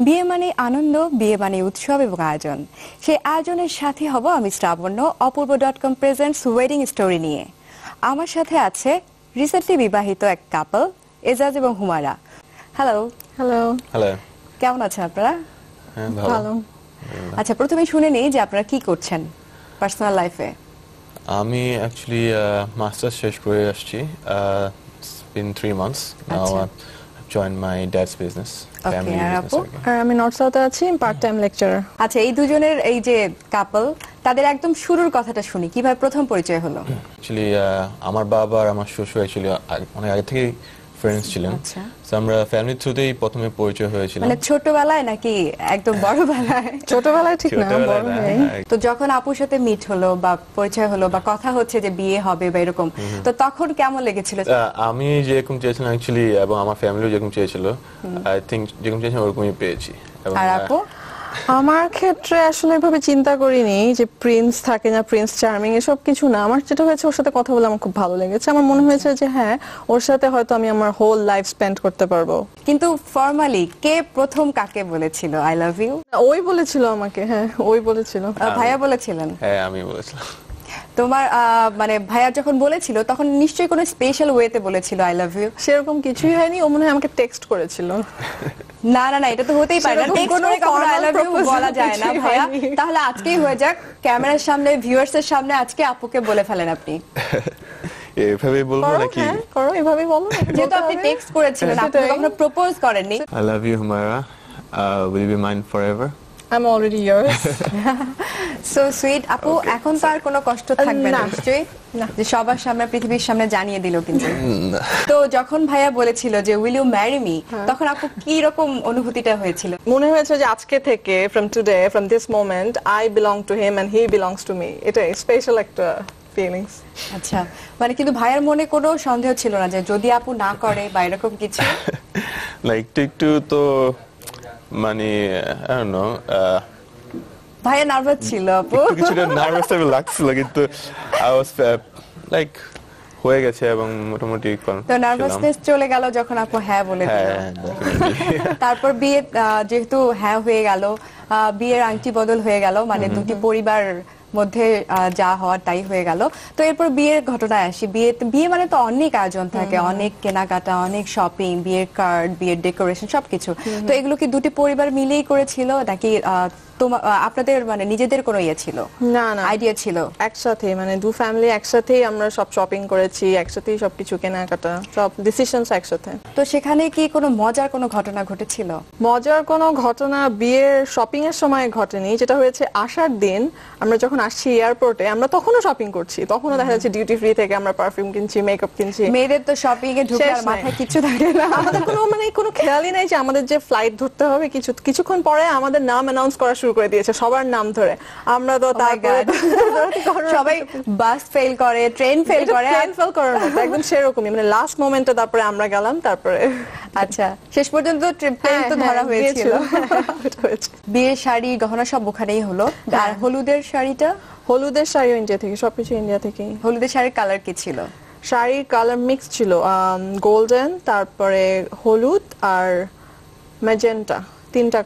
বিয়ে মানে আনন্দ, বিয়ে মানে উৎসব এবং আয়োজন। সেই আয়োজনের সাথে হব আমি শ্রাবণ্য, অপূর্ব.com প্রেজেন্টস ওয়েডিং স্টোরি নিয়ে। আমার সাথে আছে রিসেন্টলি বিবাহিত এক কাপল, এজাজ এবং হুমারা। হ্যালো। হ্যালো। হ্যালো। কেমন আছেন আপনারা? হ্যাঁ, ভালো। আচ্ছা, প্রথমে শুনে নিই যে আপনারা কি করছেন পার্সোনাল লাইফে। আমি অ্যাকচুয়ালি মাস্টার্স শেষ করে আসছি। It's been 3 months now. আচ্ছা। I've joined my dad's business, family R business. আপু? আর আমি নর্থ সাউথে আছি, পার্ট টাইম লেকচারার। আচ্ছা, এই দুজনের এই যে কাপল, তাদের একদম শুরুর কথাটা শুনি, কিভাবে প্রথম পরিচয় হলো? অ্যাকচুয়ালি আমার বাবা আর আমার শ্বশুর অ্যাকচুয়ালি অনেক আগে থেকেই ফ্রেন্ডস ছিলেন। আচ্ছা। So আমরা ফ্যামিলি থ্রুতেই প্রথমে পরিচয় হয়েছিল। মানে ছোটবেলায় নাকি একদম বড়বেলায়? ছোটবেলায় ঠিক না, ছোটবেলায় বড় না, হয়ে। হ্যাঁ। তো যখন আপুর সাথে মিট হলো বা পরিচয় হলো বা কথা হচ্ছে যে বিয়ে হবে বা এরকম, তো তখন কেমন লেগেছিল? আমি যেরকম চেয়েছিলাম অ্যাকচুয়ালি, এবং আমার ফ্যামিলিও যেরকম চেয়েছিল, আই থিংক যেরকম চেয়েছিলাম ওরকমই পেয়েছি। এবং আর আপু? আমার ক্ষেত্রে আসলে এভাবে চিন্তা করিনি যে প্রিন্স থাকে না, প্রিন্স চার্মিং এসব কিছু না। আমার যেটা হয়েছে, ওর সাথে কথা বলে আমার খুব ভালো লেগেছে। আমার মনে হয়েছে যে হ্যাঁ, ওর সাথে হয়তো আমি আমার হোল লাইফ স্পেন্ড করতে পারবো। কিন্তু ফর্মালি কে প্রথম কাকে বলেছিল আই লাভ ইউ? ওই বলেছিল আমাকে, হ্যাঁ ওই বলেছিল। ভাইয়া বলেছিলেন? হ্যাঁ, আমি বলেছিলাম। তোমার মানে ভাইয়া যখন বলেছিল তখন নিশ্চয়ই কোনো স্পেশাল ওয়েতে বলেছিল আই লাভ ইউ? সেরকম কিছুই হয়নি, ও মনে হয় আমাকে টেক্সট করেছিল। না না না, এটা তো হতেই পারে না, সেরকম টেক্সট কোনো করে কখনো আই লাভ ইউ formal বলা যায় না কিছুই ভাইয়া। হয়নি। তাহলে আজকেই হয়ে যাক, ক্যামেরার সামনে, ভিউয়ার্স এর সামনে আজকে আপুকে বলে ফেলেন আপনি। এভাবে বলবো করো, নাকি? হ্যাঁ করো, এভাবেই বলো। যেহেতু আপনি টেক্সট করেছিলেন, আপনি সেটাই। কখনো প্রপোজ করেননি। I love you, Humaira. Will you be mine forever? I'm already yours. So sweet আপু। এখন তো আর কোনো কষ্ট থাকবে না না। নিশ্চয়ই, না। যে সবার সামনে, পৃথিবীর সামনে জানিয়ে দিল কিন্তু। তো যখন ভাইয়া বলেছিল যে উইল ইউ ম্যারি মি, তখন আপু কি রকম অনুভূতিটা হয়েছিল? মনে হয়েছে যে আজকে থেকে, from today, from this moment, I belong to him and he belongs to me. এটাই স্পেশাল একটা ফিলিংস। আচ্ছা, মানে কিন্তু ভাইয়ার মনে কোনো সন্দেহ ছিল না যে যদি আপু না করে বা এরকম কিছু? Like একটু তো মানে I don't know, ভাইয়া নার্ভাস ছিল আপু? একটু কিছুটা নার্ভাস টাইপ লাগছিল, কিন্তু I was like হয়ে গেছে এবং মোটামুটি তো নার্ভাসনেস চলে গেল যখন আপু হ্যাঁ বলে দিল। তারপর বিয়ে যেহেতু হ্যাঁ হয়ে গেল, বিয়ের আংটি বদল হয়ে গেল, মানে দুটি পরিবার মধ্যে যা হওয়ার তাই হয়ে গেল। তো এরপর বিয়ের ঘটনায় আসি। বিয়ে মানে তো অনেক আয়োজন থাকে, অনেক কেনাকাটা, অনেক শপিং, বিয়ের কার্ড, বিয়ের ডেকোরেশন, সবকিছু। তো এগুলো কি দুটি পরিবার মিলেই করেছিল নাকি আপনাদের মানে নিজেদের কোনো ইয়ে ছিল? না না, আইডিয়া ছিল? একসাথে, মানে দু ফ্যামিলি একসাথেই আমরা সব শপিং করেছি, একসাথেই সবকিছু কেনাকাটা, সব ডিসিশনস একসাথে। তো সেখানে কি কোনো মজার কোনো ঘটনা ঘটেছিল? মজার কোনো ঘটনা বিয়ের শপিং এর সময় ঘটেনি। যেটা হয়েছে, আসার দিন আমরা যখন আসছি এয়ারপোর্টে, আমরা তখনও শপিং করছি, তখনও দেখা যাচ্ছে ডিউটি ফ্রি থেকে আমরা পারফিউম কিনছি, মেকআপ কিনছি। মেয়েদের তো শপিং এ ঢুকে আর মাথায় কিছু থাকে না, আমাদের কোনো খেয়ালই নাই যে আমাদের যে ফ্লাইট ধরতে হবে। কিছুক্ষণ পরে আমাদের নাম অ্যানাউন্স করা শুরু করে দিয়েছে, সবার নাম ধরে। আমরা তো সবাই বাস ফেল করে, ট্রেন ফেল করে, ট্রেন ফেল করার মতো একদম সেরকমই, মানে লাস্ট মোমেন্টে তারপরে আমরা গেলাম। তারপরে আচ্ছা, শেষ পর্যন্ত প্লেন তো ধরা হয়েছিল। বিয়ের শাড়ি, গহনা সব ওখানেই হলো। আর হলুদের শাড়িটা? হলুদের শাড়িও ইন্ডিয়া থেকে, সবকিছু ইন্ডিয়া থেকেই। হলুদের শাড়ির কালার কি ছিল? শাড়ির কালার মিক্স ছিল, গোল্ডেন, তারপরে হলুদ আর ম্যাজেন্টা, তিনটা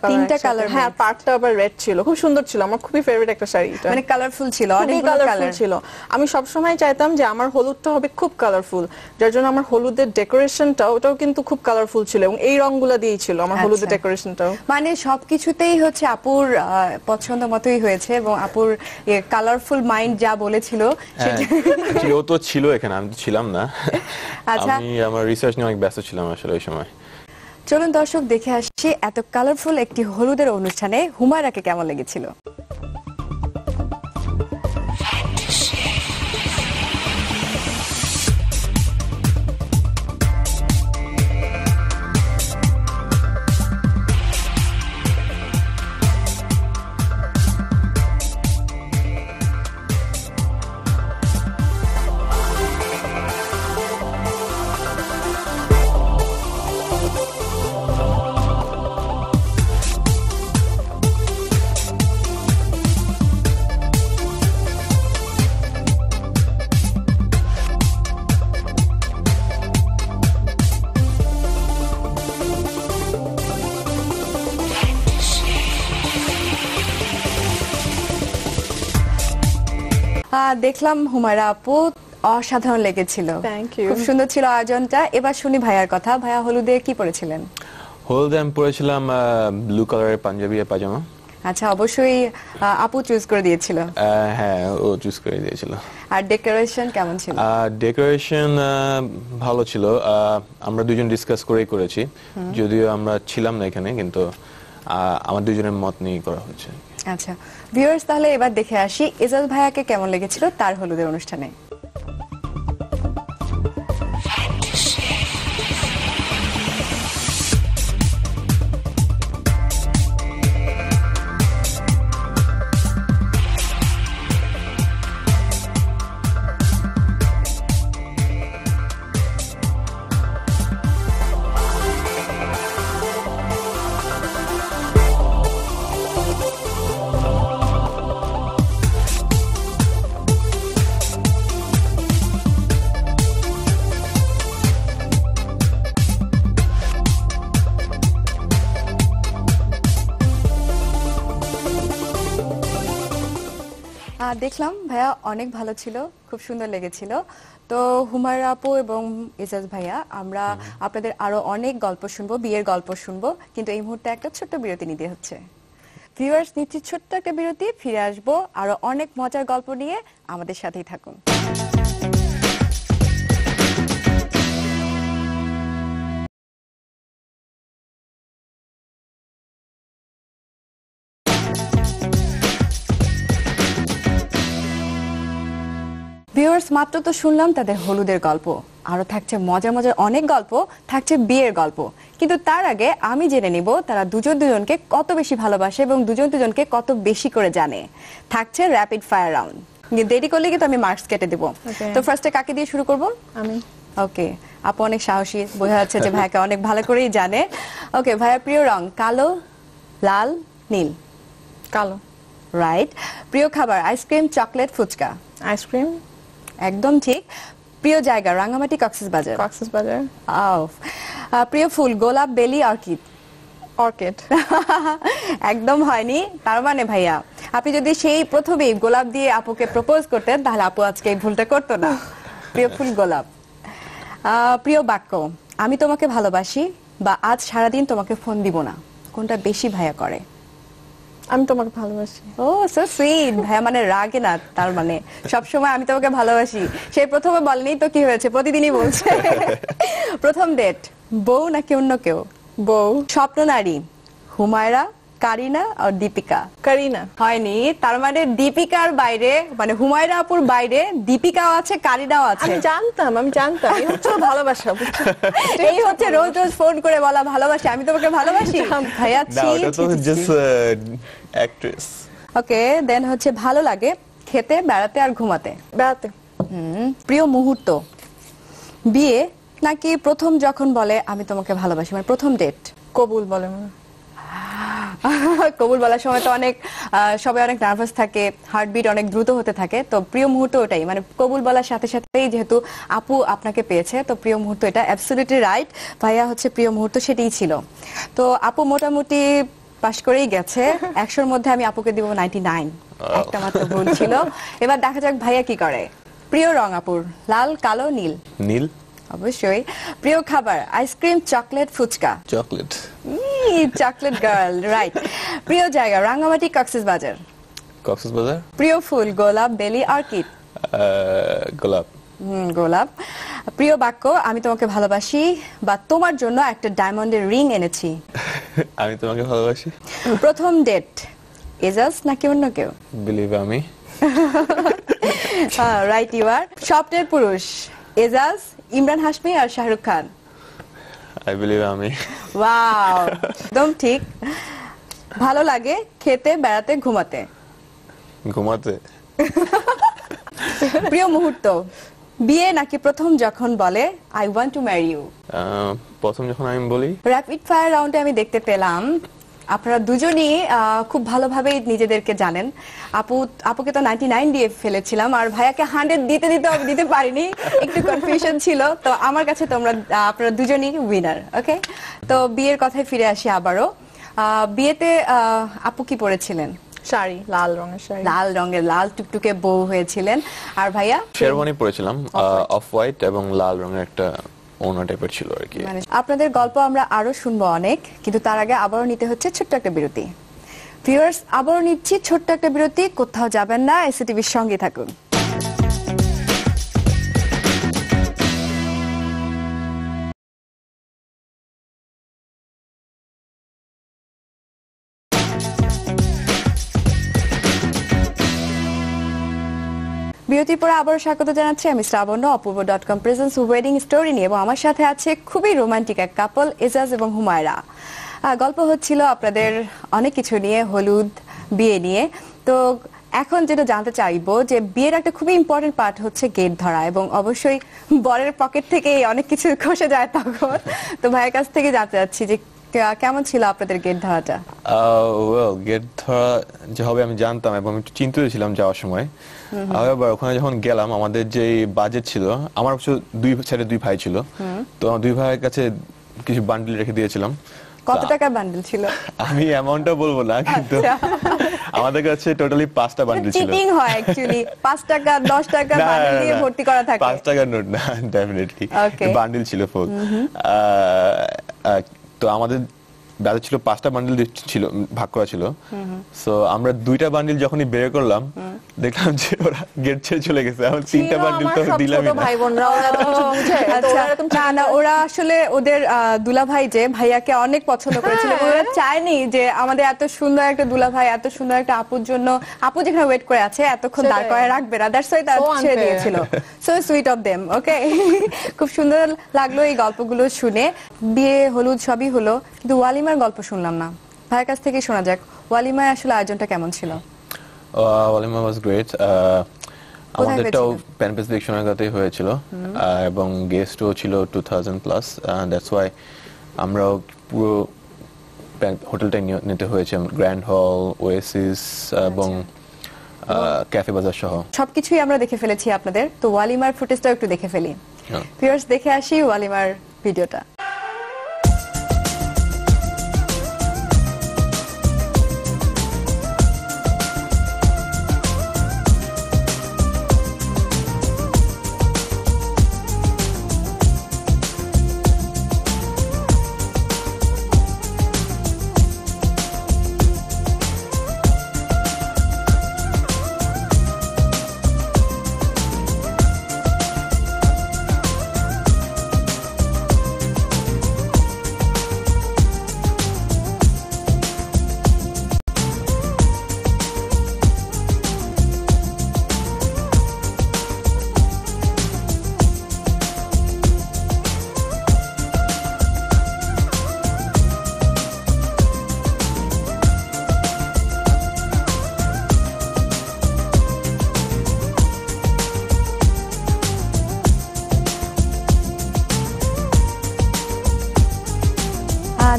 কালার। হ্যাঁ, পার্টটা আবার রেড ছিল, খুব সুন্দর ছিল। আমার খুবই ফেভারিট একটা শাড়ি এটা, মানে কালারফুল ছিল, অনেক কালারফুল ছিল। আমি সব সময় চাইতাম যে আমার হলুদটা হবে খুব কালারফুল, যার জন্য আমার হলুদের ডেকোরেশনটা ওটাও কিন্তু খুব কালারফুল ছিল, এবং এই রংগুলো দিয়েই ছিল আমার হলুদের ডেকোরেশনটাও। মানে সবকিছুতেই হচ্ছে আপুর পছন্দ মতোই হয়েছে, এবং আপুর কালারফুল মাইন্ড যা বলেছিল সেটা ও তো ছিল এখানে, আমি তো ছিলাম না। আচ্ছা, আমি আমার রিসার্চ নিয়ে অনেক ব্যস্ত ছিলাম আসলে ওই সময়। চলুন দর্শক দেখে আসছি এত কালারফুল একটি হলুদের অনুষ্ঠানে হুমায়রাকে কেমন লেগেছিল। দেখলাম হুমায়রা আপু অসাধারণ লেগেছিল। Thank you. খুব সুন্দর ছিল আয়োজনটা। এবার শুনি ভাইয়ার কথা। ভাইয়া হলুদে কি পরেছিলেন? হলুদে আমি পরেছিলাম ব্লু কালারের পাঞ্জাবি আর পাজামা। আচ্ছা, অবশ্যই আপু চুজ করে দিয়েছিল। হ্যাঁ, ও চুজ করে দিয়েছিল। আর ডেকোরেশন কেমন ছিল? ডেকোরেশন ভালো ছিল। আমরা দুজন ডিসকাস করেই করেছি, যদিও আমরা ছিলাম না এখানে, কিন্তু আমার দুজনের মত নিয়ে করা হচ্ছে। আচ্ছা ভিউয়ার্স, তাহলে এবার দেখে আসি এজাজ ভাইয়াকে কেমন লেগেছিল তার হলুদের অনুষ্ঠানে। দেখলাম ভাইয়া অনেক ভালো ছিল, খুব সুন্দর লেগেছিল। তো হুমায়রা আপু এবং এজাজ ভাইয়া, আমরা আপনাদের আরো অনেক গল্প শুনবো, বিয়ের গল্প শুনবো, কিন্তু এই মুহূর্তে একটা ছোট্ট বিরতি নিতে হচ্ছে। ভিউয়ার্স, নিচ্ছি ছোট্ট একটা বিরতি, ফিরে আসবো আরো অনেক মজার গল্প নিয়ে, আমাদের সাথেই থাকুন। ভিউয়ার্স, মাত্র তো শুনলাম তাদের হলুদের গল্প, আরো থাকছে মজার মজার অনেক গল্প, থাকছে বিয়ের গল্প। কিন্তু তার আগে আমি জেনে নিব তারা দুজন দুজনকে কত বেশি ভালোবাসে এবং দুজন দুজনকে কত বেশি করে জানে। থাকছে র্যাপিড ফায়ার রাউন্ড। দেরি করলে কিন্তু আমি মার্কস কেটে দেবো। তো ফার্স্টে কাকে দিয়ে শুরু করব? আমি। ওকে, আপু অনেক সাহসী, বোঝা যাচ্ছে যে ভাইয়াকে অনেক ভালো করেই জানে। ওকে ভাইয়া, প্রিয় রং কালো, লাল, নীল? কালো। রাইট। প্রিয় খাবার আইসক্রিম, চকলেট, ফুচকা? আইসক্রিম। একদম ঠিক। প্রিয় জায়গা রাঙ্গামাটি, কক্সবাজার? কক্সবাজার। প্রিয় ফুল গোলাপ, বেলি, অর্কিড? অর্কিড। একদম হয়নি। তার মানে ভাইয়া, আপনি যদি সেই প্রথমেই গোলাপ দিয়ে আপুকে প্রপোজ করতেন, তাহলে আপু আজকে এই ভুলটা করতো না। প্রিয় ফুল গোলাপ। প্রিয় বাক্য আমি তোমাকে ভালোবাসি বা আজ সারাদিন তোমাকে ফোন দিব না, কোনটা বেশি ভাইয়া করে? আমি তোমাকে ভালোবাসি। ও সো সুইট। ভাইয়া মানে রাগে না, তার মানে সবসময় আমি তোমাকে ভালোবাসি। সেই প্রথমে বলেনি তো কি হয়েছে, প্রতিদিনই বলছে। প্রথম ডেট বউ নাকি অন্য কেউ? বউ। স্বপ্ন নারী হুমায়রা, কারিনা আর দীপিকা? কারিনা। হয়নি। তার মানে দীপিকার বাইরে, মানে হুমায়রা আপুর বাইরে দীপিকাও আছে, কারিনাও আছে। আমি জানতাম এই হচ্ছে ভালোবাসা। এই হচ্ছে রোজ রোজ ফোন করে বলা ভালোবাসি, আমি তোমাকে ভালোবাসি। ভাইয়া না, ওটা তো জাস্ট অ্যাক্ট্রেস। ওকে, দেন হচ্ছে ভালো লাগে খেতে, বেড়াতে আর ঘুমাতে? বেড়াতে। প্রিয় মুহূর্ত বিয়ে নাকি প্রথম যখন বলে আমি তোমাকে ভালোবাসি, মানে প্রথম ডেট? কবুল বলে মনে। কবুল বলার সময় তো অনেক সবাই অনেক নার্ভাস থাকে, হার্টবিট অনেক দ্রুত হতে থাকে। তো প্রিয় মুহূর্ত ওটাই, মানে কবুল বলার সাথে সাথেই যেহেতু আপু আপনাকে পেয়েছে, তো প্রিয় মুহূর্ত এটা অ্যাবসলিউটলি রাইট। ভাইয়া হচ্ছে প্রিয় মুহূর্ত সেটাই ছিল। তো আপু মোটামুটি পাশ করেই গেছে। 100-র মধ্যে আমি আপুকে দিব 99, একটা মাত্র ভুল ছিল। এবার দেখা যাক ভাইয়া কি করে। প্রিয় রং আপুর লাল, কালো, নীল? নীল। অবশ্যই। প্রিয় খাবার ice cream, chocolate, fuchka? Chocolate. Chocolate girl, right. প্রিয় জায়গা রাঙ্গামাটি, কক্সবাজার? কক্সবাজার। প্রিয় ফুল গোলাপ, বেলি, অর্কিড? গোলাপ। গোলাপ। প্রিয় বাক্য আমি তোমাকে ভালোবাসি বা তোমার জন্য একটা ডায়মন্ডের রিং এনেছি? আমি তোমাকে ভালোবাসি। প্রথম ডেট এজাজ নাকি অন্য কেউ? বিলিভ আমি। Right you are. স্বপ্নের পুরুষ এজাজ, ইমরান হাশমি আর শাহরুখ খান? আই বিলিভ আমি। ওয়াও, একদম ঠিক। ভালো লাগে খেতে, বেড়াতে, ঘুমাতে? ঘুমাতে। প্রিয় মুহূর্ত বিয়ে নাকি প্রথম যখন বলে I want to marry you? প্রথম যখন আমি বলি। র্যাপিড ফায়ার রাউন্ডে আমি দেখতে পেলাম আপনারা দুজনই খুব ভালোভাবেই নিজেদেরকে জানেন। আপুকে তো 99 দিয়ে ফেলেছিলাম, আর ভাইয়াকে 100 দিতে পারিনি, একটু কনফিউশন ছিল। তো আমার কাছে আপনারা দুজনই উইনার। ওকে, তো বিয়ের কথায় ফিরে আসি আবারও। বিয়েতে আপু কি পরেছিলেন? শাড়ি, লাল রঙের শাড়ি। লাল রঙের, লাল টুকটুকে বউ হয়েছিলেন। আর ভাইয়া? শেরওয়ানি পরেছিলাম, অফ হোয়াইট এবং লাল রঙের একটা ওনা টাইপের ছিল আর কি। মানে আপনাদের গল্প আমরা আরো শুনবো অনেক, কিন্তু তার আগে আবারও নিতে হচ্ছে ছোট্ট একটা বিরতি। ভিউয়ার্স, আবারও নিচ্ছি ছোট্ট একটা বিরতি, কোথাও যাবেন না, এসএটিভির সঙ্গে থাকুন। বিরতির পরে আবারও স্বাগত জানাচ্ছি আমি শ্রাবণ্য, অপূর্ব.com প্রেজেন্টস ওয়েডিং স্টোরি নিয়ে, এবং আমার সাথে আছে খুবই রোমান্টিক এক কাপল, এজাজ এবং হুমায়রা। গল্প হচ্ছিল আপনাদের অনেক কিছু নিয়ে, হলুদ, বিয়ে নিয়ে। তো এখন যেটা জানতে চাইবো যে বিয়ের একটা খুবই ইম্পর্টেন্ট পার্ট হচ্ছে গেট ধরা, এবং অবশ্যই বরের পকেট থেকে অনেক কিছু খসে যায় তখন। তো ভাইয়ের কাছ থেকে জানতে চাচ্ছি যে কেমন ছিল আপনাদের গেট ধরাটা? গেট ধরা যে হবে আমি জানতাম এবং একটু চিন্তিত ছিলাম যাওয়ার সময়। আবার ওখানে যখন গেলাম, আমাদের যে বাজেট ছিল, আমার অবশ্য দুই সাইডে দুই ভাই ছিল, তো আমার দুই ভাইয়ের কাছে কিছু বান্ডিল রেখে দিয়েছিলাম। কত টাকা বান্ডিল ছিল? আমি অ্যামাউন্টটা বলবো না, কিন্তু আমাদের কাছে টোটালি 5টা বান্ডিল ছিল। চিটিং হয় অ্যাকচুয়ালি, 5 টাকা 10 টাকা বান্ডিল দিয়ে ভর্তি করা থাকে। 5 টাকার নোট না, ডেফিনেটলি বান্ডিল ছিল ফুল। তো আমাদের বাজেট ছিল 5টা বান্ডিল ছিল, ভাগ করা ছিল। সো আমরা 2টা বান্ডিল যখনই বের করলাম, দেখলাম যে ওরা গেট ছেড়ে চলে গেছে। এখন 3টা বান্ডিল তো দিলামই না। ভাই বোনরা ওরা তো কিছু বুঝে, তো ওরা এরকম না না, ওরা আসলে ওদের দুলাভাই যে ভাইয়াকে অনেক পছন্দ করেছিল, ওরা চায়নি যে আমাদের এত সুন্দর একটা দুলাভাই, এত সুন্দর একটা আপুর জন্য, আপু যেখানে ওয়েট করে আছে এতক্ষণ দাঁড় করে রাখবে না, দ্যাটস ওয়াই তারা ছেড়ে দিয়েছিল। সো সুইট অফ দেম, ওকে। খুব সুন্দর লাগলো এই গল্পগুলো শুনে। বিয়ে হলুদ সবই হলো, কিন্তু ওয়ালিমার গল্প শুনলাম না। ভাইয়ের কাছ থেকে শোনা যাক, ওয়ালিমায় আসলে আয়োজনটা কেমন ছিল? ওয়ালিমা ওয়াজ গ্রেট। আমাদেরটাও প্যান প্যাসিফিক সোনারগাঁওতেই হয়েছিল, এবং গেস্টও ছিল 2000 প্লাস। দ্যাটস ওয়াই আমরাও পুরো হোটেলটাই নিতে হয়েছে, গ্র্যান্ড হল, ওয়েসিস এবং ক্যাফে বাজার সহ সবকিছুই আমরা দেখে ফেলেছি আপনাদের। তো ওয়ালিমার ফুটেজটাও একটু দেখে ফেলি। ভিউয়ার্স, দেখে আসি ওয়ালিমার ভিডিওটা।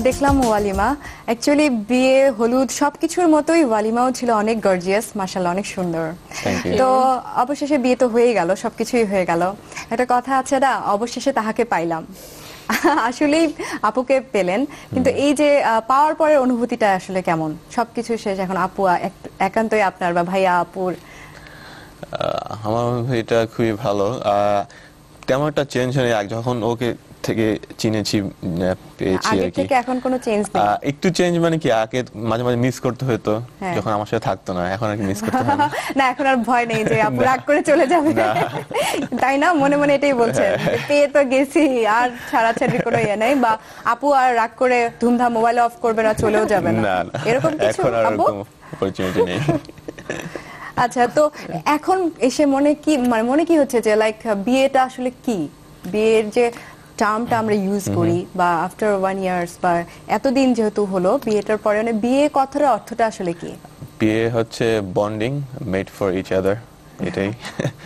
দেখলাম ওয়ালিমা, অ্যাকচুয়ালি বিয়ে হলুদ সবকিছুর মতোই ওয়ালিমাও ছিল অনেক গর্জিয়াস, মাশাআল্লাহ অনেক সুন্দর। তো অবশেষে বিয়ে তো হয়ে গেল, সবকিছুই হয়ে গেল। একটা কথা আছে না, অবশেষে তাহাকে পাইলাম। আসলেই আপুকে পেলেন, কিন্তু এই যে পাওয়ার পরের অনুভূতিটা আসলে কেমন? সবকিছু শেষ, এখন আপু একান্তই আপনার বা ভাইয়া আপুর। আমার এটা খুবই ভালো। তেমন একটা চেঞ্জ হয়নি, যখন ওকে থেকে চিনেছি পেয়েছি আর কি। এখন কোনো চেঞ্জ নেই? একটু চেঞ্জ মানে কি, আগে মাঝে মাঝে মিস করতে হতো যখন আমার সাথে থাকতো না, এখন আর কি মিস করতে হয় না। না, এখন আর ভয় নেই যে আপু রাগ করে চলে যাবে, তাই না? মনে মনে এটাই বলছেন, পেয়ে তো গেছি, আর ছাড়াছাড়ি কোনো ইয়ে নেই, বা আপু আর রাগ করে ধুমধাম মোবাইল অফ করবে না, চলেও যাবে না, এরকম কিছু? এখন আর এরকম অপরচুনিটি নেই। আচ্ছা, তো এখন এসে মনে কি হচ্ছে যে লাইক বিয়েটা আসলে কি? বিয়ের যে টার্মটা আমরা ইউজ করি, বা আফটার 1 ইয়ার্স বা এতদিন যেহেতু হলো বিয়েটার পরে, মানে বিয়ে কথার অর্থটা আসলে কি? বিয়ে হচ্ছে bonding, made for each other, এটাই।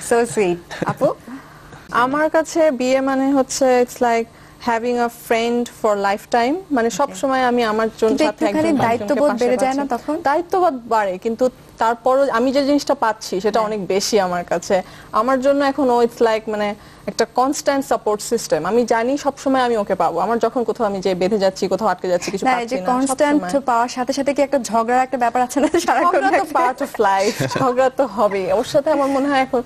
So sweet. আপু? আমার কাছে বিয়ে মানে হচ্ছে it's like having a friend for life time. মানে সব সময় আমি আমার জন্য সাথে একজন দায়িত্ববোধ বেড়ে যায় না তখন? দায়িত্ববোধ বাড়ে, কিন্তু তারপরও আমি যে জিনিসটা পাচ্ছি সেটা অনেক বেশি আমার কাছে। আমার জন্য এখন ইটস লাইক মানে একটা কনস্ট্যান্ট সাপোর্ট সিস্টেম। আমি জানি সব সময় আমি ওকে পাবো। আমার যখন কোথাও আমি যে বেঁধে যাচ্ছি, কোথাও আটকে যাচ্ছি, কিছু না এই পাচ্ছি যে না, কনস্ট্যান্ট সবসময়। পাওয়ার সাথে সাথে কি একটা ঝগড়ার একটা ব্যাপার আছে না সারাক্ষণ ঝগড়া তো পার্ট অফ লাইফ, ঝগড়া তো হবে। ওর সাথে আমার মনে হয় এখন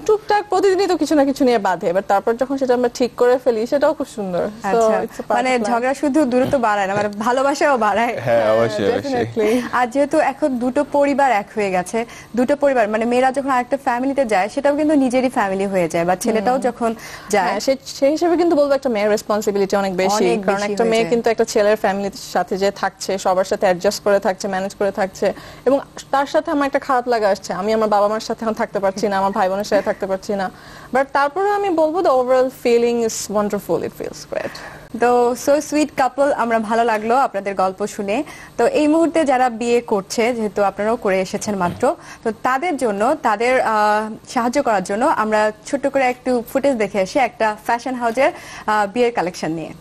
টুকটাক প্রতিদিনই তো কিছু না কিছু নিয়ে বাধে, এবার তারপর যখন সেটা আমরা ঠিক করে ফেলি সেটাও খুব সুন্দর। So, আচ্ছা it's a part মানে of life. ঝগড়া শুধু দূরত্ব বাড়ায় না, মানে ভালোবাসাও বাড়ায়। হ্যাঁ অবশ্যই অবশ্যই। Definitely. আর যেহেতু এখন দুটো পরিবার এক হয়ে গেছে, দুটো পরিবার মানে মেয়েরা যখন আরেকটা ফ্যামিলিতে যায় সেটাও কিন্তু নিজেরই ফ্যামিলি হয়ে যায়, বা ছেলেটাও যখন যায় হ্যাঁ, সেই হিসেবে কিন্তু বলবো একটা মেয়ের রেসপন্সিবিলিটি অনেক বেশি, অনেক কারণ বেশি একটা হয়ে মেয়ে যায়। কিন্তু একটা ছেলের ফ্যামিলির সাথে যে থাকছে, সবার সাথে অ্যাডজাস্ট করে থাকছে, ম্যানেজ করে থাকছে, এবং তার সাথে আমার একটা খারাপ লাগা আসছে, আমি আমার বাবা মার সাথে এখন থাকতে পারছি না, আমার ভাই বোনের সাথে থাকতে পারছি না, বাট তারপরে আমি বলবো the overall feeling is wonderful, it feels great. তো সো সুইট কাপল, আমরা ভালো লাগলো আপনাদের গল্প শুনে। তো এই মুহূর্তে যারা বিয়ে করছে, যেহেতু আপনারাও করে এসেছেন মাত্র, তো তাদের জন্য, তাদের সাহায্য করার জন্য আমরা ছোট্ট করে একটু ফুটেজ দেখে আসি একটা ফ্যাশন হাউজের বিয়ের কালেকশন নিয়ে।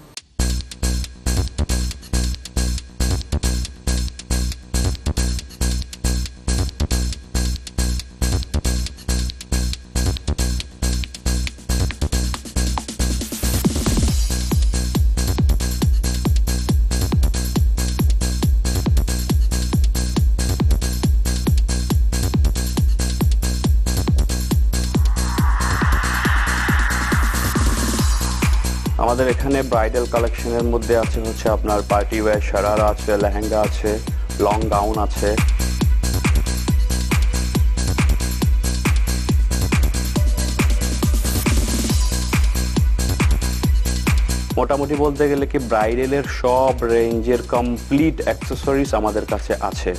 আমাদের এখানে ব্রাইডাল কালেকশনের মধ্যে আছে হচ্ছে আপনার পার্টি ওয়্যার, শারারা আছে, লেহেঙ্গা আছে, লং গাউন আছে। মোটামুটি বলতে গেলে কি ব্রাইডালের সব রেঞ্জের কমপ্লিট অ্যাক্সেসরিজ আমাদের কাছে আছে।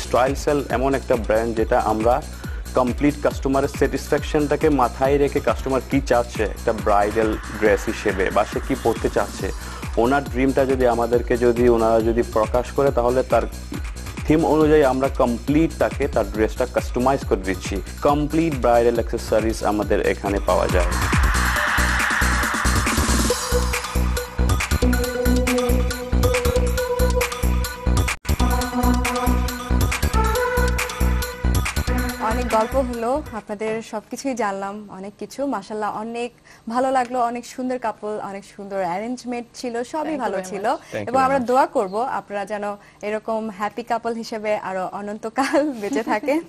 স্টাইল সেল এমন একটা ব্র্যান্ড যেটা আমরা কমপ্লিট কাস্টমারের স্যাটিসফ্যাকশনটাকে মাথায় রেখে, কাস্টমার কি চাচ্ছে একটা ব্রাইডাল ড্রেস হিসেবে বা সে কি পরতে চাচ্ছে, ওনার ড্রিমটা যদি আমাদেরকে যদি ওনারা যদি প্রকাশ করে, তাহলে তার থিম অনুযায়ী আমরা কমপ্লিট তাকে তার ড্রেসটা কাস্টমাইজ করে দিচ্ছি। কমপ্লিট ব্রাইডাল অ্যাক্সেসরিজ আমাদের এখানে পাওয়া যায়। অনেক গল্প হলো, আপনাদের সবকিছুই জানলাম, অনেক কিছু মাশাআল্লাহ, অনেক ভালো লাগলো, অনেক সুন্দর কাপল, অনেক সুন্দর অ্যারেঞ্জমেন্ট ছিল, সবই Thank you ভালো very ছিল। Thank you এবং very আমরা much. দোয়া করব আপনারা যেন এরকম হ্যাপি কাপল হিসেবে আরো অনন্তকাল বেঁচে থাকেন।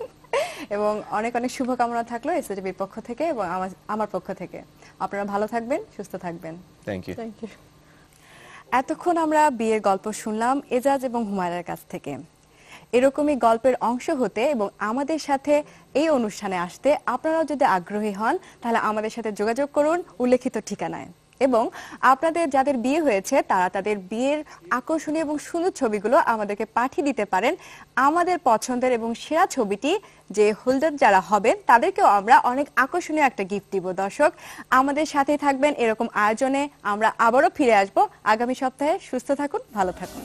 এবং অনেক অনেক শুভকামনা থাকলো এসএটিভির পক্ষ থেকে এবং আমার পক্ষ থেকে। আপনারা ভালো থাকবেন, সুস্থ থাকবেন। Thank you. Thank you. এতক্ষণ আমরা বিয়ের গল্প শুনলাম এজাজ এবং হুমায়রার কাছ থেকে। এরকমই গল্পের অংশ হতে এবং আমাদের সাথে এই অনুষ্ঠানে আসতে আপনারাও যদি আগ্রহী হন, তাহলে আমাদের সাথে যোগাযোগ করুন উল্লেখিত ঠিকানায়। এবং আপনাদের যাদের বিয়ে হয়েছে তারা তাদের বিয়ের আকর্ষণীয় এবং সুন্দর ছবিগুলো আমাদেরকে পাঠিয়ে দিতে পারেন। আমাদের পছন্দের এবং সেরা ছবিটি যে হোল্ডার যারা হবেন তাদেরকেও আমরা অনেক আকর্ষণীয় একটা গিফট দিব। দর্শক, আমাদের সাথেই থাকবেন, এরকম আয়োজনে আমরা আবারও ফিরে আসব আগামী সপ্তাহে। সুস্থ থাকুন, ভালো থাকুন।